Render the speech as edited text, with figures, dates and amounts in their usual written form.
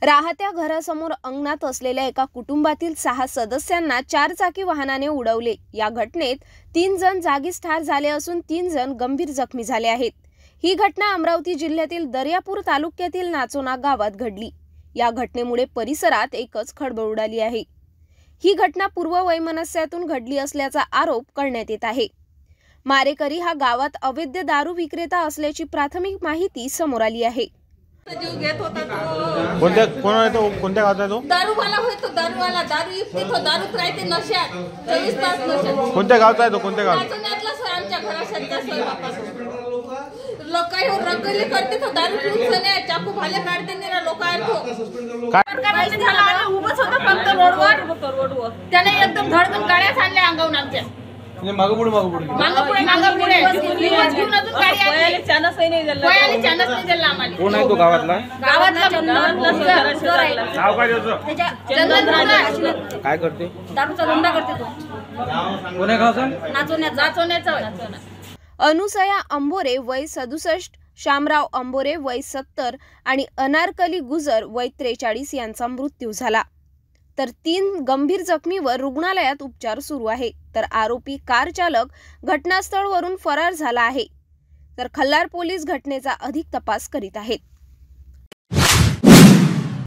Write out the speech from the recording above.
राहत्या घरासमोर अंगणात असलेल्या एका कुटुंबातील 6 सदस्यांना 4 चाकी वाहनाने उडवले। या घटनेत 3 जण जागीच ठार झाले असून 3 जण गंभीर जखमी झाले आहेत। ही घटना अमरावती जिल्ह्यातील दर्यापूर तालुक्यातील नाचोना गावात घडली। या घटनेमुळे परिसरात एकच खळबळ उडाली आहे। ही घटना पूर्ववैमनस्यातून घडली असल्याचा आरोप करण्यात येत आहे। मारेकरी हा गावात अवैध दारू विक्रेता असल्याची प्राथमिक माहिती समोर आली आहे। जीव घेत होता कोणत्या गावात आहे तो? दारूवाला होतो, दारूवाला दारू इकते तो, दारूत राहते नशात 24 तास नशात। कोणत्या गावचा आहे तो? कोणत्या गावात? नाचण्यातलाच आहे, आमच्या घराशेजारचा स्वयंपाकाचा लोक येऊन रंगली करते तो, दारू पिऊन सने चाकू भाले काढते ना लोक आरतो काय झाला आम्ही उभंच होतो फक्त रोडवर त्याने एकदम धडकन गाड्या आणल्या अंगावून आमच्या मागपुढे दिवस घेऊन अजून गाडी आली चानसही नाही दिला आम्हाला। कोण आहे तो गावातला? नाव काय त्याचं? काय करते? दारूचा धंदा करते तो। कोण्या गावचा? नाचवण्याचा। अनुसया अंबोरे वय 67, शामराव अंबोरे वय 70 आणि अनारकली गुजर वय 43 यांचा मृत्यू झाला। तर 3 गंभीर जखमीवर रुग्णालयात उपचार सुरू आहे। तर आरोपी कार चालक घटनास्थळवरून फरार झाला आहे। तर खल्लार पोलीस घटनेचा अधिक तपास करीत आहेत।